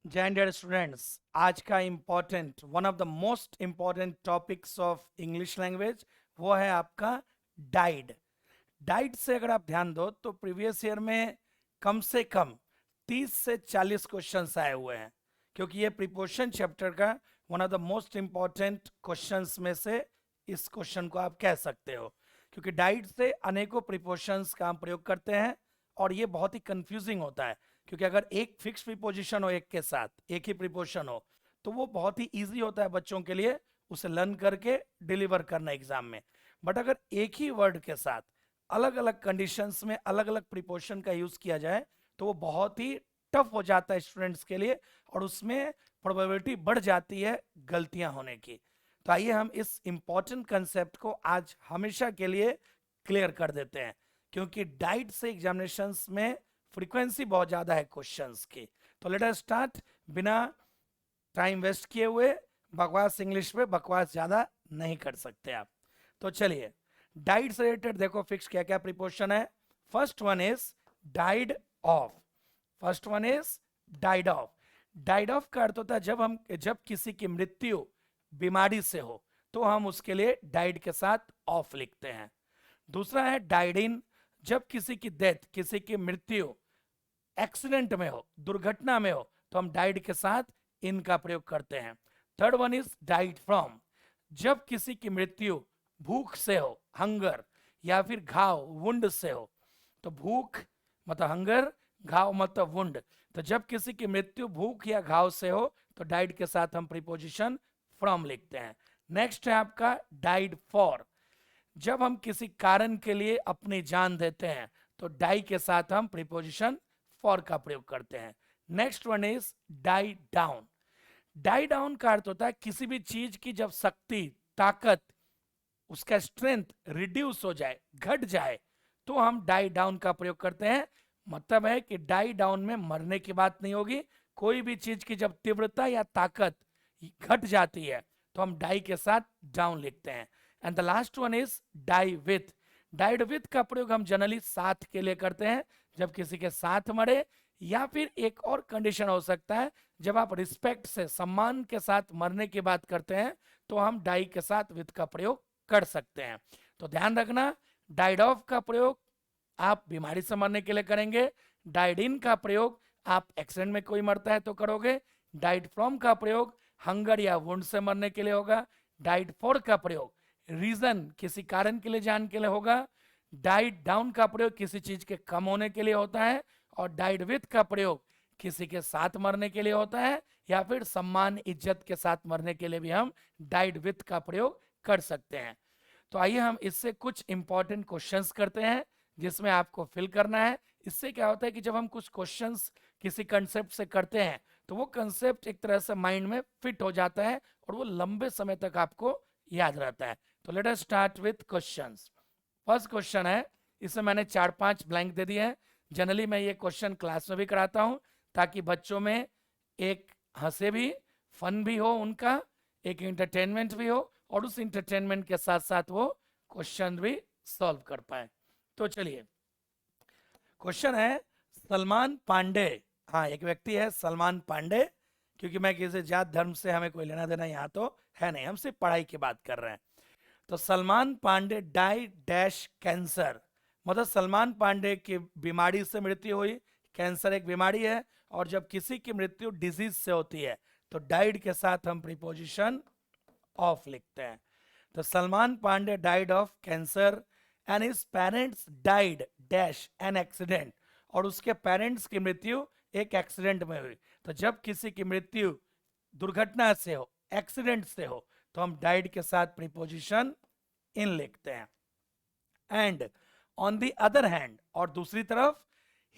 जय dear students, आज का important one of the most important topics of English language वो है आपका डाइड। डाइड से अगर आप ध्यान दो तो प्रीवियस ईयर में कम से कम 30 से 40 क्वेश्चंस आए हुए हैं, क्योंकि ये प्रीपोजिशन चैप्टर का one of the most important questions में से इस क्वेश्चन को आप कह सकते हो, क्योंकि डाइड से अनेकों प्रीपोजिशंस का हम प्रयोग करते हैं और ये बहुत ही कंफ्यूजिंग होता है, क्योंकि अगर एक फिक्स प्रीपोजिशन हो, एक के साथ एक ही प्रीपोजिशन हो, तो वो बहुत ही ईजी होता है बच्चों के लिए उसे लर्न करके डिलीवर करना एग्जाम में। बट अगर एक ही वर्ड के साथ अलग अलग कंडीशंस में अलग अलग प्रीपोजिशन का यूज किया जाए तो वो बहुत ही टफ हो जाता है स्टूडेंट्स के लिए, और उसमें प्रोबेबिलिटी बढ़ जाती है गलतियां होने की। तो आइए हम इस इंपॉर्टेंट कंसेप्ट को आज हमेशा के लिए क्लियर कर देते हैं, क्योंकि डाइट से एग्जामिनेशंस में फ्रीक्वेंसी बहुत ज्यादा है क्वेश्चंस की। तो लेट अस स्टार्ट, बिना टाइम वेस्ट किए हुए। बकवास इंग्लिश में बकवास ज्यादा नहीं कर सकते आप। तो चलिए, डाइड से रिलेटेड देखो फिक्स क्या क्या प्रीपोजिशन है। First one is died of. First one is died of. Died of का अर्थ होता है जब किसी की मृत्यु बीमारी से हो तो हम उसके लिए डाइड के साथ ऑफ लिखते हैं। दूसरा है डाइड इन, जब किसी की डेथ, किसी की मृत्यु एक्सीडेंट में हो, दुर्घटना में हो, तो हम डाइड के साथ इन का प्रयोग करते हैं। Third one is died from, जब किसी की मृत्यु भूख से हो, हंगर, या फिर घाव वुंड से हो। तो भूख मतलब हंगर, घाव मतलब वुंड। तो जब किसी की मृत्यु भूख या घाव से हो तो डाइड के साथ हम प्रीपोजिशन फ्रॉम लिखते हैं। नेक्स्ट है आपका डाइड फॉर, जब हम किसी कारण के लिए अपनी जान देते हैं तो डाई के साथ हम प्रीपोजिशन फॉर का प्रयोग करते हैं। Next one is die down. Die down का अर्थ होता है किसी भी चीज की जब शक्ति, ताकत, उसका स्ट्रेंथ रिड्यूस हो जाए, घट जाए, तो हम डाई डाउन का प्रयोग करते हैं। मतलब है कि डाई डाउन में मरने की बात नहीं होगी, कोई भी चीज की जब तीव्रता या ताकत घट जाती है तो हम डाई के साथ डाउन लिखते हैं। And the last one is die with. Died with का प्रयोग हम जनरली साथ के लिए करते हैं, जब किसी के साथ मरे, या फिर एक और कंडीशन हो सकता है जब आप रिस्पेक्ट से, सम्मान के साथ मरने की बात करते हैं तो हम डाई के साथ विथ का प्रयोग कर सकते हैं। तो ध्यान रखना, डाइड ऑफ का प्रयोग आप बीमारी से मरने के लिए करेंगे, डाइड इन का प्रयोग आप एक्सीडेंट में कोई मरता है तो करोगे, डाइड फ्रॉम का प्रयोग हंगर या वुंड से मरने के लिए होगा, डाइड फॉर का प्रयोग रीजन, किसी कारण के लिए, जान के लिए होगा, डाइड डाउन का प्रयोग किसी चीज के कम होने के लिए होता है, और डाइड विथ का प्रयोग किसी के साथ मरने के लिए होता है, या फिर सम्मान इज्जत के साथ मरने के लिए भी हम डाइड विथ का प्रयोग कर सकते हैं। तो आइए हम इससे कुछ इंपॉर्टेंट क्वेश्चंस करते हैं जिसमें आपको फिल करना है। इससे क्या होता है कि जब हम कुछ क्वेश्चंस किसी कंसेप्ट से करते हैं तो वो कंसेप्ट एक तरह से माइंड में फिट हो जाता है और वो लंबे समय तक आपको याद रहता है। तो let us start with questions. First question है, इसमें मैंने 4-5 ब्लैंक दे दिए हैं। जनरली मैं ये क्वेश्चन क्लास में भी कराता हूँ ताकि बच्चों में एक हंसे भी, फन भी हो, उनका एक इंटरटेनमेंट भी हो, और उस इंटरटेनमेंट के साथ साथ वो क्वेश्चन भी सॉल्व कर पाए। तो चलिए, क्वेश्चन है सलमान पांडे। हाँ, एक व्यक्ति है सलमान पांडे, क्योंकि मैं किसी जात धर्म से हमें कोई लेना देना यहाँ तो है नहीं, हम सिर्फ पढ़ाई की बात कर रहे हैं। तो Salman Pandey die dash cancer, मतलब सलमान पांडे की बीमारी से मृत्यु हुई। कैंसर एक बीमारी है, और जब किसी की मृत्यु डिजीज से होती है तो डाइड के साथ हम प्रीपोजिशन ऑफ लिखते हैं। तो Salman Pandey died of cancer and his parents died dash an accident, और उसके पेरेंट्स की मृत्यु एक एक्सीडेंट में हुई। तो जब किसी की मृत्यु दुर्घटना से हो, एक्सीडेंट से हो, तो हम डाइड के साथ प्रीपोजिशन इन लिखते हैं। And on the other hand, और दूसरी तरफ,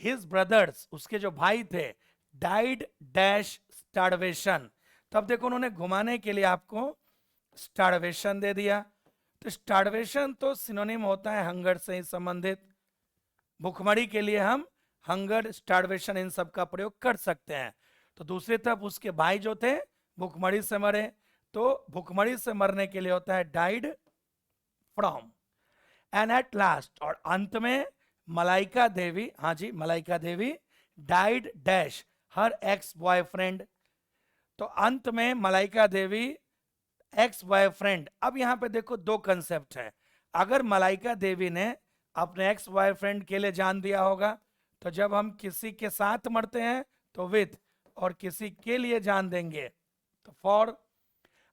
हिज ब्रदर्स, उसके जो भाई थे, डाइड डैश स्टार्वेशन। तब देखो उन्होंने घुमाने के लिए आपको स्टार्वेशन दे दिया। तो स्टार्वेशन तो सिनोनिम होता है हंगर से ही संबंधित। भुखमरी के लिए हम हंगर, स्टार्वेशन इन सब का प्रयोग कर सकते हैं। तो दूसरी तरफ उसके भाई जो थे भुखमरी से मरे, तो भुखमरी से मरने के लिए होता है died from. And at last, और अंत में, मलाइका देवी, हाँ जी Malaika Devi, died dash her ex boyfriend. तो अंत में मलाइका देवी एक्स बॉयफ्रेंड, अब यहाँ पे देखो दो कंसेप्ट है। अगर मलाइका देवी ने अपने एक्स बॉयफ्रेंड के लिए जान दिया होगा, तो जब हम किसी के साथ मरते हैं तो विथ, और किसी के लिए जान देंगे तो फॉर।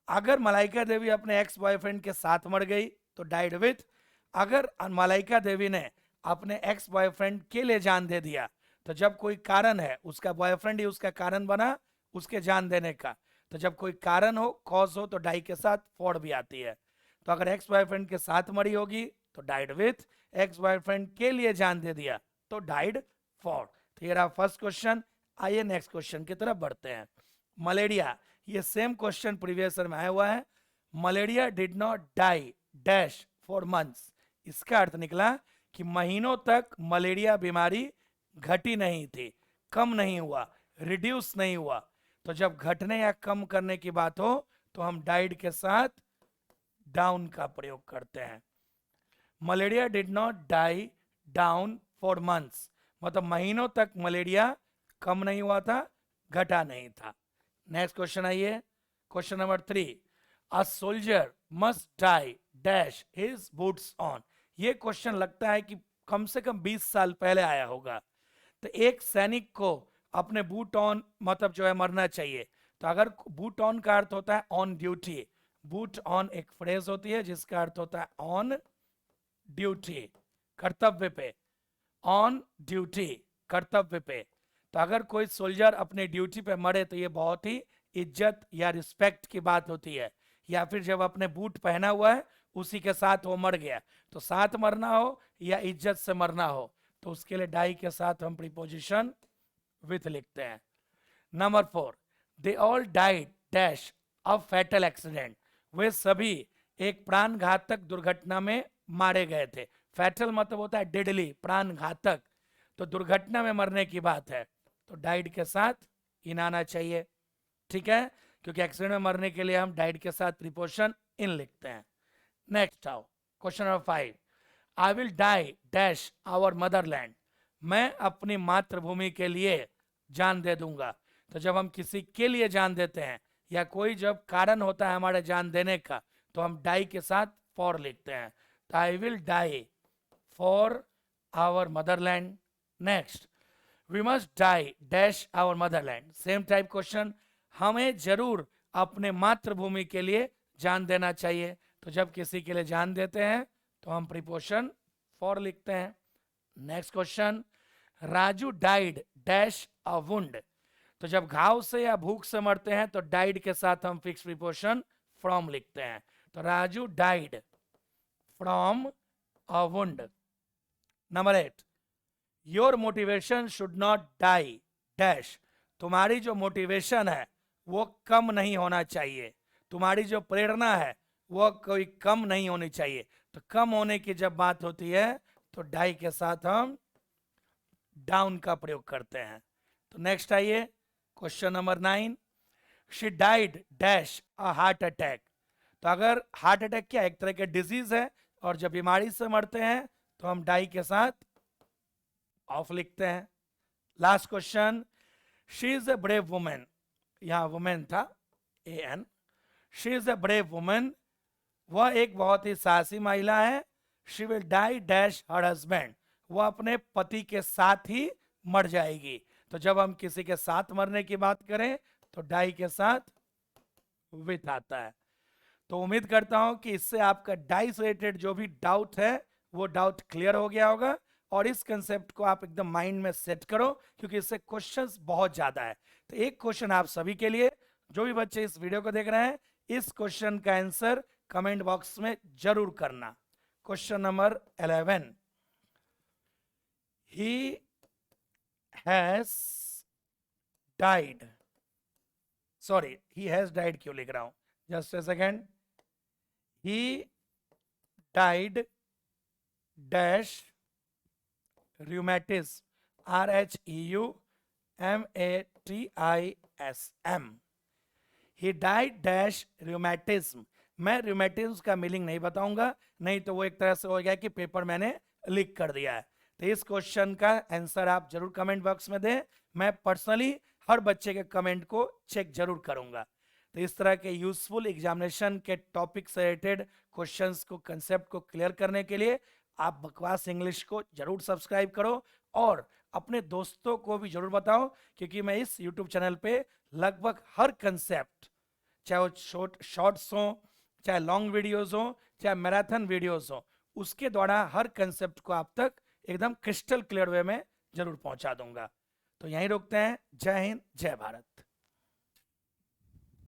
अगर मलाइका देवी अपने एक्स बॉयफ्रेंड के साथ मर गई तो डाइड विथ। अगर मलाइका देवी ने अपने एक्स बॉयफ्रेंड के लिए जान दे दिया, तो जब कोई कारण है, उसका बॉयफ्रेंड ही उसका कारण बना उसके जान देने का, तो जब कोई कारण हो, कॉज हो, तो डाई के साथ फॉर भी आती है। तो अगर एक्स बॉयफ्रेंड के साथ मरी होगी तो डाइड विथ, एक्स बॉयफ्रेंड के लिए जान दे दिया तो डाइड फॉर। तो ये रहा फर्स्ट क्वेश्चन। आइए नेक्स्ट क्वेश्चन की तरफ बढ़ते हैं। मलेरिया, ये सेम क्वेश्चन प्रीवियस ईयर में आया हुआ है। Malaria did not die dash for months. इसका अर्थ निकला कि महीनों तक मलेरिया बीमारी घटी नहीं थी, कम नहीं हुआ, रिड्यूस नहीं हुआ। तो जब घटने या कम करने की बात हो तो हम डाइड के साथ डाउन का प्रयोग करते हैं। Malaria did not die down for months, मतलब महीनों तक मलेरिया कम नहीं हुआ था, घटा नहीं था। नेक्स्ट क्वेश्चन आइए, question number 3। A soldier must die dash his boots on. ये क्वेश्चन लगता है कि कम से कम 20 साल पहले आया होगा। तो एक सैनिक को अपने बूट ऑन मतलब जो है मरना चाहिए। तो अगर बूट ऑन का अर्थ होता है ऑन ड्यूटी, बूट ऑन एक फ्रेज होती है जिसका अर्थ होता है ऑन ड्यूटी, कर्तव्य पे, ऑन ड्यूटी, कर्तव्य पे। तो अगर कोई सोल्जर अपने ड्यूटी पे मरे तो ये बहुत ही इज्जत या रिस्पेक्ट की बात होती है। या फिर जब अपने बूट पहना हुआ है उसी के साथ वो मर गया, तो साथ मरना हो या इज्जत से मरना हो तो उसके लिए डाई के साथ हम प्रीपोजिशन विथ लिखते हैं। Number 4, they all died dash a fatal accident. वे सभी एक प्राण घातक दुर्घटना में मारे गए थे। फैटल मतलब होता है डेडली, प्राण घातक, तो दुर्घटना में मरने की बात है, तो डाइड के साथ इन आना चाहिए। ठीक है, क्योंकि एक्सीडेंट में मरने के लिए हम डाइड के साथ प्रीपोजिशन इन लिखते हैं। नेक्स्ट आओ, question number 5। I will die dash our motherland. मैं अपनी मातृभूमि के लिए जान दे दूंगा। तो जब हम किसी के लिए जान देते हैं या कोई जब कारण होता है हमारे जान देने का, तो हम डाई के साथ फॉर लिखते हैं। तो I will die for our motherland. Next, we must die dash our motherland. Same type question, हमें जरूर अपने मातृभूमि के लिए जान देना चाहिए। तो जब किसी के लिए जान देते हैं तो हम प्रीपोजिशन फॉर लिखते हैं। Next question, Raju died dash अ वुंड। तो जब घाव से या भूख से मरते हैं तो डाइड के साथ हम फिक्स प्रीपोजिशन फ्रॉम लिखते हैं। तो Raju died from a wound. Number 8, your motivation should not die dash. तुम्हारी जो मोटिवेशन है वो कम नहीं होना चाहिए, तुम्हारी जो प्रेरणा है वो कोई कम नहीं होनी चाहिए। तो कम होने की जब बात होती है तो डाई के साथ हम डाउन का प्रयोग करते हैं। तो नेक्स्ट आइए, question number 9। She died dash a heart attack. तो अगर हार्ट अटैक क्या एक तरह के डिजीज है और जब बीमारी से मरते हैं तो हम डाई के साथ ऑफ लिखते हैं। Last question, she is a brave women. यहां वुमेन था, AN। She is a brave women, वह एक बहुत ही साहसी महिला है। She will die dash her husband, वह अपने पति के साथ ही मर जाएगी। तो जब हम किसी के साथ मरने की बात करें तो डाई के साथ विथ आता है। तो उम्मीद करता हूं कि इससे आपका डाई से रिलेटेड जो भी डाउट है वो डाउट क्लियर हो गया होगा। और इस कंसेप्ट को आप एकदम माइंड में सेट करो क्योंकि इससे क्वेश्चंस बहुत ज्यादा है। तो एक क्वेश्चन आप सभी के लिए, जो भी बच्चे इस वीडियो को देख रहे हैं, इस क्वेश्चन का आंसर कमेंट बॉक्स में जरूर करना। Question number 11, he has died, sorry he has died क्यों लिख रहा हूं, just a second. He died dash rheumatism, RHEUMATISM। He died dash rheumatism। मैं rheumatism का मीनिंग नहीं बताऊंगा, नहीं तो वो एक तरह से हो गया कि पेपर मैंने लीक कर दिया है। तो इस क्वेश्चन का आंसर आप जरूर कमेंट बॉक्स में दें। मैं पर्सनली हर बच्चे के कमेंट को चेक जरूर करूंगा। तो इस तरह के यूजफुल एग्जामिनेशन के टॉपिक से रिलेटेड क्वेश्चंस को, कंसेप्ट को क्लियर करने के लिए आप बकवास इंग्लिश को जरूर सब्सक्राइब करो और अपने दोस्तों को भी जरूर बताओ, क्योंकि मैं इस यूट्यूब चैनल पे लगभग हर कंसेप्ट, चाहे वो शॉर्ट्स हो, चाहे लॉन्ग वीडियोस हो, चाहे मैराथन वीडियोस हो, उसके द्वारा हर कंसेप्ट को आप तक एकदम क्रिस्टल क्लियर वे में जरूर पहुंचा दूंगा। तो यहीं रोकते हैं। जय हिंद, जय भारत।